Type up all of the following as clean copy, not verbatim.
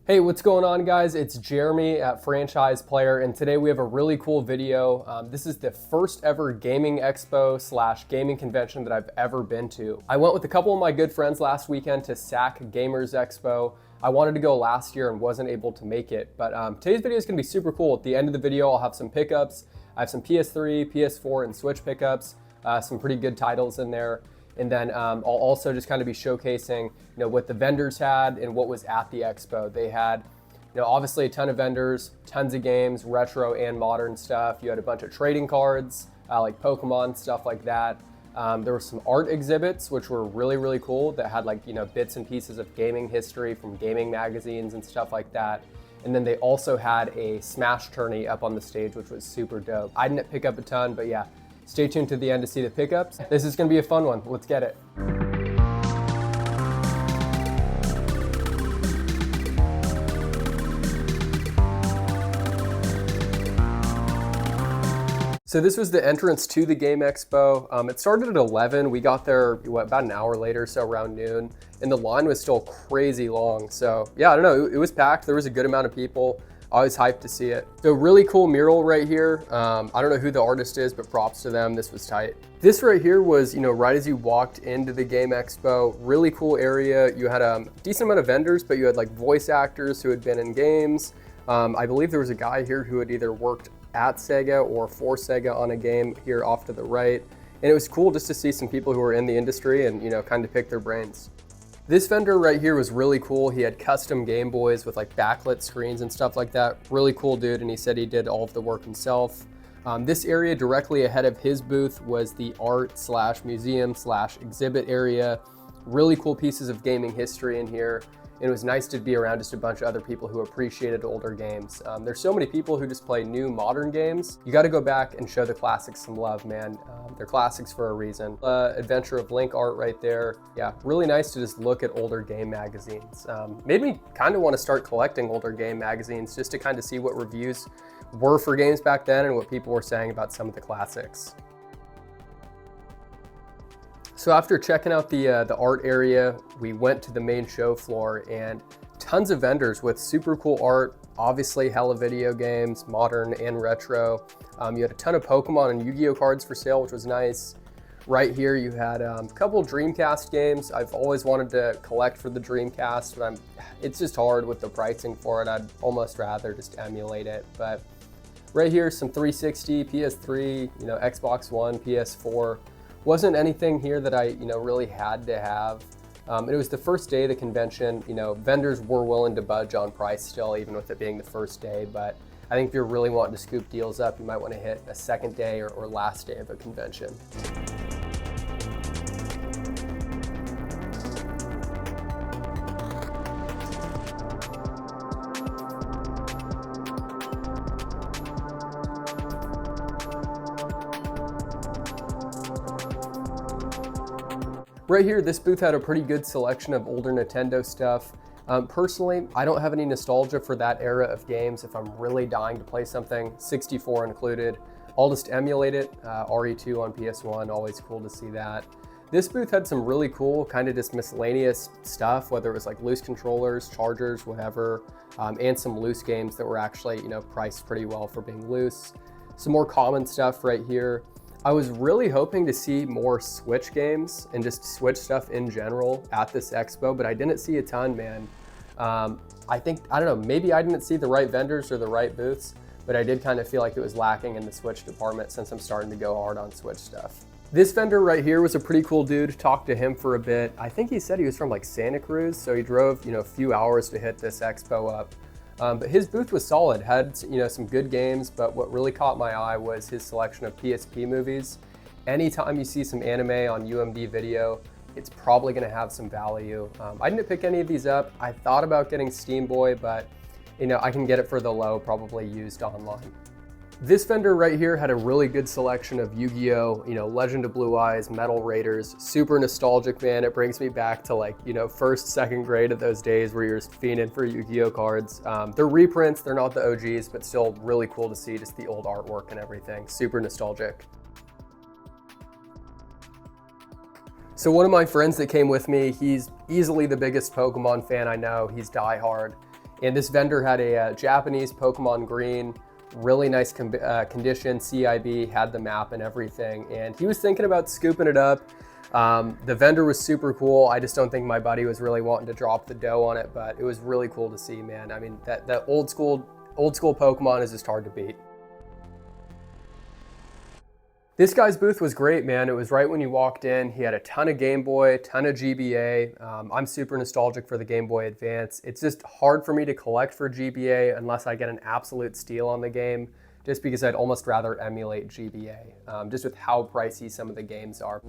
Hey, what's going on, guys? It's Jeremy at Franchise Player, and today we have a really cool video. This is the first ever gaming expo slash gaming convention that I've ever been to. I went with a couple of my good friends last weekend to Sac Gamers Expo. I wanted to go last year and wasn't able to make it, but today's video is gonna be super cool. At the end of the video, I'll have some pickups. I have some PS3, PS4, and Switch pickups, some pretty good titles in there. And then I'll also just kind of be showcasing, what the vendors had and what was at the expo. They had, obviously a ton of vendors, tons of games, retro and modern stuff. You had a bunch of trading cards, like Pokemon, stuff like that. There were some art exhibits, which were really, really cool that had bits and pieces of gaming history from gaming magazines and stuff like that. And then they also had a Smash tourney up on the stage, which was super dope. I didn't pick up a ton, but yeah. Stay tuned to the end to see the pickups. This is gonna be a fun one. Let's get it. So this was the entrance to the Game Expo. It started at 11. We got there, about an hour later, so around noon. And the line was still crazy long. So yeah, I don't know, it was packed. There was a good amount of people. I was hyped to see it. So really cool mural right here. I don't know who the artist is, but props to them. This was tight. This right here was, right as you walked into the Game Expo, really cool area. You had a decent amount of vendors, but you had like voice actors who had been in games. I believe there was a guy here who had either worked at Sega or for Sega on a game here off to the right. And it was cool just to see some people who were in the industry and, kind of pick their brains. This vendor right here was really cool. He had custom Game Boys with like backlit screens and stuff like that. Really cool dude, and he said he did all of the work himself. This area directly ahead of his booth was the art slash museum slash exhibit area. Really cool pieces of gaming history in here. And it was nice to be around just a bunch of other people who appreciated older games. There's so many people who just play new modern games. You gotta go back and show the classics some love, man. They're classics for a reason. Adventure of Link art right there. Yeah, really nice to just look at older game magazines. Made me kind of want to start collecting older game magazines just to kind of see what reviews were for games back then and what people were saying about some of the classics. So after checking out the art area, we went to the main show floor and tons of vendors with super cool art, obviously hella video games, modern and retro. You had a ton of Pokemon and Yu-Gi-Oh cards for sale, which was nice. Right here you had a couple Dreamcast games. I've always wanted to collect for the Dreamcast, but it's just hard with the pricing for it. I'd almost rather just emulate it. But right here, some 360, PS3, Xbox One, PS4. Wasn't anything here that I, really had to have. It was the first day of the convention. Vendors were willing to budge on price still, even with it being the first day. But I think if you're really wanting to scoop deals up, you might want to hit a second day or last day of a convention. Right here, this booth had a pretty good selection of older Nintendo stuff. Personally, I don't have any nostalgia for that era of games. If I'm really dying to play something, 64 included, I'll just emulate it. RE2 on PS1, always cool to see that. This booth had some really cool, kind of just miscellaneous stuff, whether it was like loose controllers, chargers, whatever, and some loose games that were actually, priced pretty well for being loose. Some more common stuff right here. I was really hoping to see more Switch games and just Switch stuff in general at this expo, but I didn't see a ton, man. I don't know, maybe I didn't see the right vendors or the right booths, but I did kind of feel like it was lacking in the Switch department since I'm starting to go hard on Switch stuff. This vendor right here was a pretty cool dude. Talked to him for a bit. I think he said he was from like Santa Cruz, so he drove, a few hours to hit this expo up. But his booth was solid, had some good games, but what really caught my eye was his selection of PSP movies. Anytime you see some anime on UMD video, it's probably gonna have some value. I didn't pick any of these up. I thought about getting Steam Boy, but I can get it for the low, probably used online. This vendor right here had a really good selection of Yu-Gi-Oh, Legend of Blue Eyes, Metal Raiders, super nostalgic, man. It brings me back to first, second grade of those days where you're just fiending for Yu-Gi-Oh cards. They're reprints, they're not the OGs, but still really cool to see just the old artwork and everything. Super nostalgic. So one of my friends that came with me, he's easily the biggest Pokemon fan I know. He's diehard. And this vendor had a Japanese Pokemon green, really nice condition, CIB, had the map and everything. And he was thinking about scooping it up. The vendor was super cool. I just don't think my buddy was really wanting to drop the dough on it, but it was really cool to see, man. I mean, that old school Pokemon is just hard to beat. This guy's booth was great, man. It was right when you walked in. He had a ton of Game Boy, ton of GBA. I'm super nostalgic for the Game Boy Advance. It's just hard for me to collect for GBA unless I get an absolute steal on the game, just because I'd almost rather emulate GBA, just with how pricey some of the games are.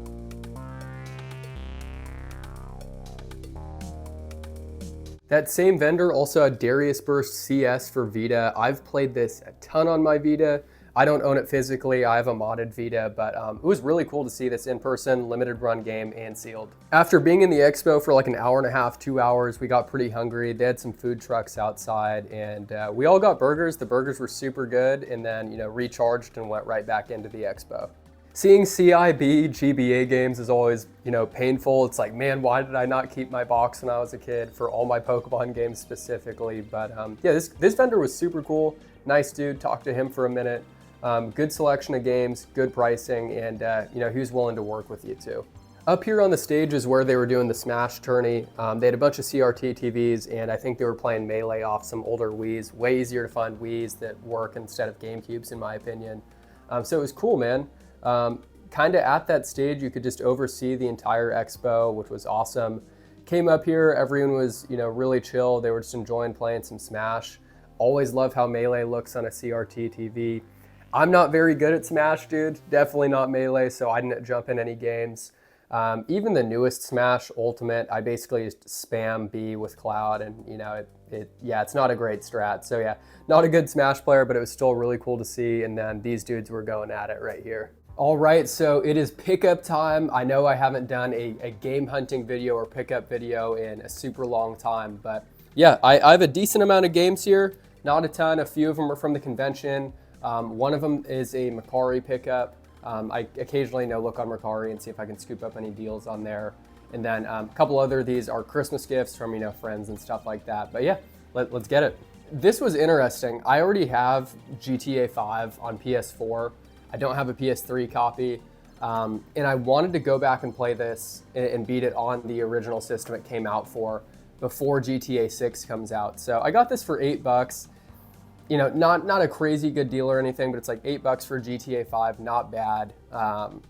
That same vendor also had Darius Burst CS for Vita. I've played this a ton on my Vita. I don't own it physically, I have a modded Vita, but it was really cool to see this in person, limited run game, and sealed. After being in the expo for like an hour and a half, 2 hours, we got pretty hungry. They had some food trucks outside, and we all got burgers. The burgers were super good, and then, you know, recharged and went right back into the expo. Seeing CIB GBA games is always, you know, painful. It's like, man, why did I not keep my box when I was a kid for all my Pokemon games specifically? But yeah, this vendor was super cool. Nice dude, talked to him for a minute. Good selection of games, good pricing, and you know, he was willing to work with you too. Up here on the stage is where they were doing the Smash tourney. They had a bunch of CRT TVs, and I think they were playing Melee off some older Wiis. Way easier to find Wiis that work instead of GameCubes, in my opinion. So it was cool, man. Kind of at that stage, you could just oversee the entire expo, which was awesome. Came up here, everyone was, you know, really chill. They were just enjoying playing some Smash. Always love how Melee looks on a CRT TV. I'm not very good at Smash, dude. Definitely not Melee, so I didn't jump in any games. Even the newest Smash Ultimate, I basically just spam B with Cloud, and you know, yeah, it's not a great strat. So yeah, not a good Smash player, but it was still really cool to see. And then these dudes were going at it right here. All right, so it is pickup time. I know I haven't done a game hunting video or pickup video in a super long time, but yeah, I have a decent amount of games here. Not a ton. A few of them are from the convention. One of them is a Mercari pickup. I occasionally look on Mercari and see if I can scoop up any deals on there. And then a couple other of these are Christmas gifts from, you know, friends and stuff like that. But yeah, let's get it. This was interesting. I already have GTA 5 on PS4. I don't have a PS3 copy. And I wanted to go back and play this and beat it on the original system it came out for before GTA 6 comes out. So I got this for $8. You know, not a crazy good deal or anything, but it's like $8 for GTA 5, not bad.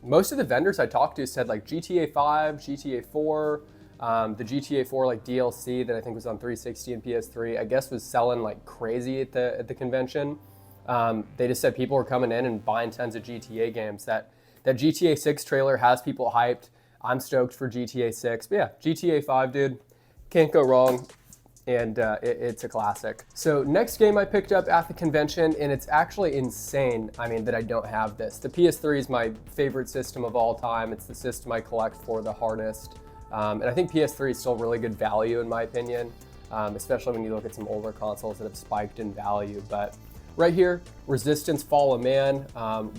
Most of the vendors I talked to said like GTA 5, GTA 4, the GTA 4 like DLC that I think was on 360 and PS3, I guess was selling like crazy at the convention. They just said people were coming in and buying tons of GTA games. That GTA 6 trailer has people hyped. I'm stoked for GTA 6. But yeah, GTA 5, dude, can't go wrong. And it's a classic. So next game I picked up at the convention, and it's actually insane, I mean, that I don't have this. The PS3 is my favorite system of all time. It's the system I collect for the hardest. And I think PS3 is still really good value in my opinion, especially when you look at some older consoles that have spiked in value. But right here, Resistance Fall of Man,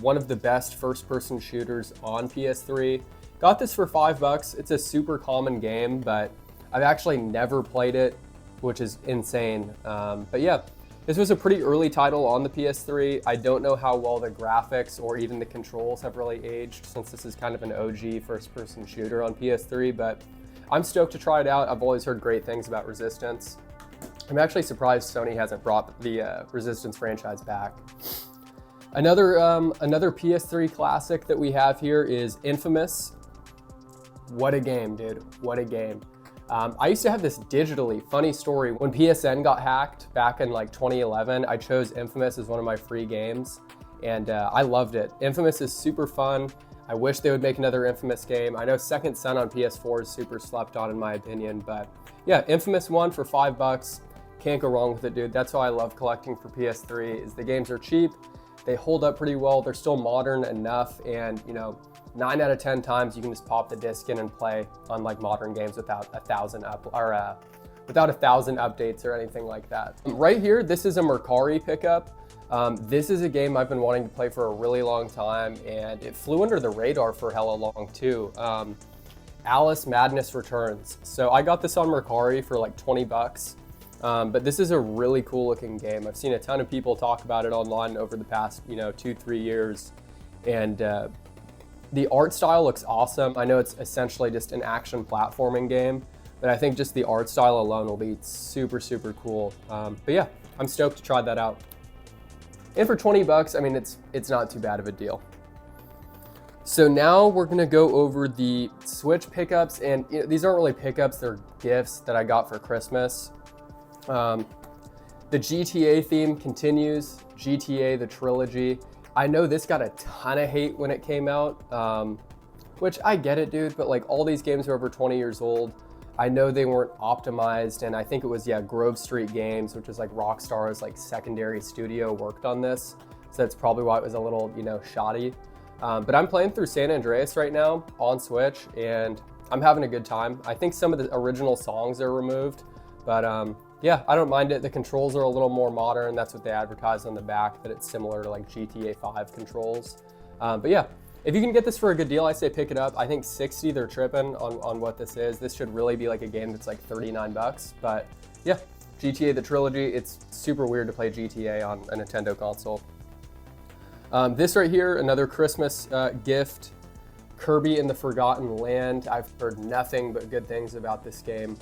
one of the best first-person shooters on PS3. Got this for $5. It's a super common game, but I've actually never played it, which is insane. But yeah, this was a pretty early title on the PS3. I don't know how well the graphics or even the controls have really aged, since this is kind of an OG first-person shooter on PS3, but I'm stoked to try it out. I've always heard great things about Resistance. I'm actually surprised Sony hasn't brought the Resistance franchise back. Another PS3 classic that we have here is Infamous. What a game, dude, what a game. I used to have this digitally. Funny story, when PSN got hacked back in like 2011, I chose Infamous as one of my free games, and I loved it. Infamous is super fun. I wish they would make another Infamous game. I know Second Son on PS4 is super slept on in my opinion, but yeah, Infamous 1 for $5. Can't go wrong with it, dude. That's why I love collecting for PS3, is the games are cheap, they hold up pretty well, they're still modern enough, and you know, 9 out of 10 times you can just pop the disc in and play on like modern games without a thousand updates or anything like that. Right here, this is a Mercari pickup. This is a game I've been wanting to play for a really long time, and it flew under the radar for hella long too. Alice Madness Returns. So I got this on Mercari for like $20. But this is a really cool looking game. I've seen a ton of people talk about it online over the past, 2-3 years. And the art style looks awesome. I know it's essentially just an action platforming game, but I think just the art style alone will be super, super cool. But yeah, I'm stoked to try that out. And for 20 bucks, I mean, it's not too bad of a deal. So now we're gonna go over the Switch pickups, and these aren't really pickups, they're gifts that I got for Christmas. The GTA theme continues, GTA, the trilogy. I know this got a ton of hate when it came out, which I get it, dude, but like all these games are over 20 years old. I know they weren't optimized, and I think it was, Grove Street Games, which is like Rockstar's like secondary studio, worked on this. So that's probably why it was a little, shoddy. But I'm playing through San Andreas right now on Switch, and I'm having a good time. I think some of the original songs are removed, but yeah, I don't mind it. The controls are a little more modern. That's what they advertise on the back, that it's similar to like GTA 5 controls. But yeah, if you can get this for a good deal, I say pick it up. I think 60, they're tripping on what this is. This should really be like a game that's like 39 bucks. But yeah, GTA the trilogy, it's super weird to play GTA on a Nintendo console. This right here, another Christmas gift, Kirby in the Forgotten Land. I've heard nothing but good things about this game.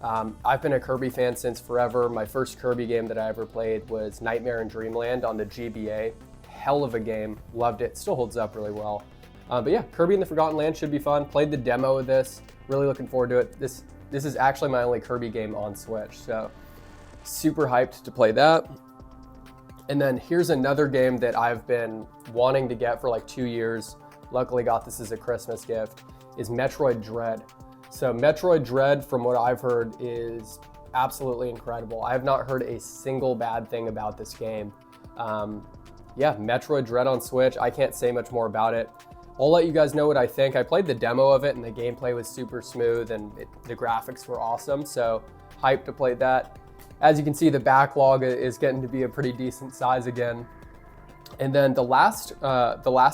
I've been a Kirby fan since forever. My first Kirby game that I ever played was Nightmare in Dreamland on the GBA. Hell of a game, loved it, still holds up really well. But yeah, Kirby in the Forgotten Land should be fun. Played the demo of this, really looking forward to it. This is actually my only Kirby game on Switch, so super hyped to play that. And then here's another game that I've been wanting to get for like 2 years. Luckily got this as a Christmas gift, is Metroid Dread. So Metroid Dread, from what I've heard, is absolutely incredible. I have not heard a single bad thing about this game. Yeah, Metroid Dread on Switch. I can't say much more about it. I'll let you guys know what I think. I played the demo of it and the gameplay was super smooth and the graphics were awesome. So hyped to play that. As you can see, the backlog is getting to be a pretty decent size again. And then the last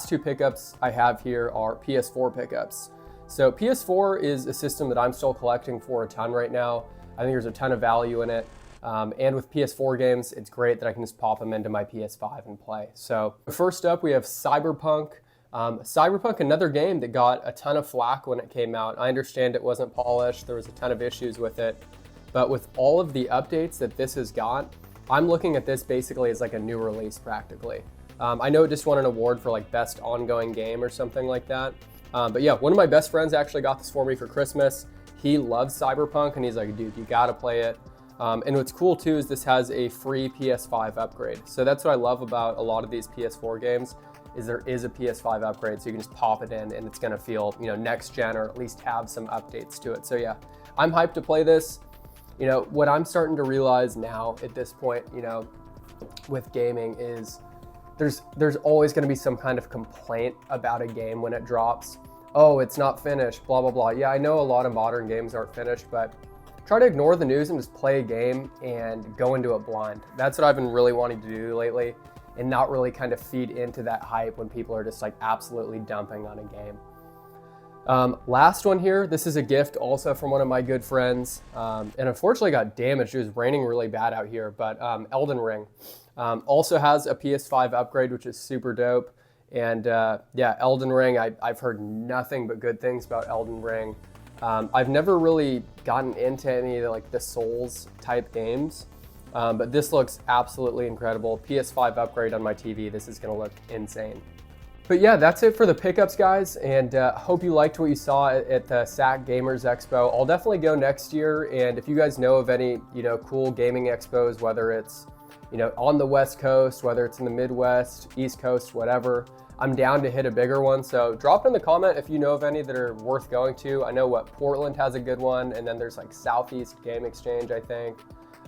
two pickups I have here are PS4 pickups. So PS4 is a system that I'm still collecting for a ton right now. I think there's a ton of value in it. And with PS4 games, it's great that I can just pop them into my PS5 and play. So first up, we have Cyberpunk. Cyberpunk, another game that got a ton of flack when it came out. I understand it wasn't polished. There was a ton of issues with it. But with all of the updates that this has got, I'm looking at this basically as like a new release practically. I know it just won an award for like best ongoing game or something like that. But yeah, one of my best friends actually got this for me for Christmas. He loves Cyberpunk and he's like, dude, you gotta play it. And what's cool too is this has a free PS5 upgrade. So that's what I love about a lot of these PS4 games, is there is a PS5 upgrade, so you can just pop it in and it's gonna feel, next gen, or at least have some updates to it. So yeah, I'm hyped to play this. What I'm starting to realize now at this point, with gaming is there's always gonna be some kind of complaint about a game when it drops. Oh, it's not finished, blah, blah, blah. Yeah, I know a lot of modern games aren't finished, but try to ignore the news and just play a game and go into it blind. That's what I've been really wanting to do lately, and not really kind of feed into that hype when people are just like absolutely dumping on a game. Last one here, this is a gift also from one of my good friends, and unfortunately got damaged. It was raining really bad out here, but Elden Ring also has a PS5 upgrade, which is super dope. And yeah, Elden Ring, I've heard nothing but good things about Elden Ring. I've never really gotten into any of the Souls type games, but this looks absolutely incredible. PS5 upgrade on my TV, this is gonna look insane. But yeah, that's it for the pickups, guys, and hope you liked what you saw at the Sac Gamers Expo. I'll definitely go next year, and if you guys know of any cool gaming expos, whether it's on the West Coast, whether it's in the Midwest, East Coast, whatever, I'm down to hit a bigger one. So drop in the comment if you know of any that are worth going to. I know Portland has a good one, and then there's Southeast Game Exchange, I think.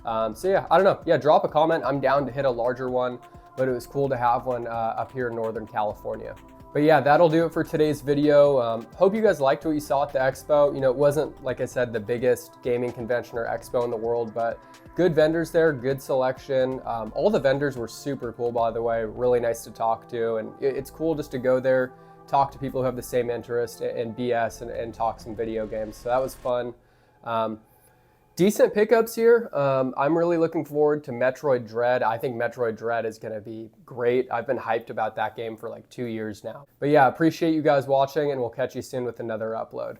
So yeah, I don't know. Yeah, drop a comment. I'm down to hit a larger one, but it was cool to have one up here in Northern California. But yeah, that'll do it for today's video. Hope you guys liked what you saw at the expo. It wasn't, like I said, the biggest gaming convention or expo in the world, but good vendors there, good selection. All the vendors were super cool, by the way, really nice to talk to. And it's cool just to go there, talk to people who have the same interest, and BS and talk some video games. So that was fun. decent pickups here. I'm really looking forward to Metroid Dread. I think Metroid Dread is going to be great. I've been hyped about that game for like 2 years now. But yeah, appreciate you guys watching, and we'll catch you soon with another upload.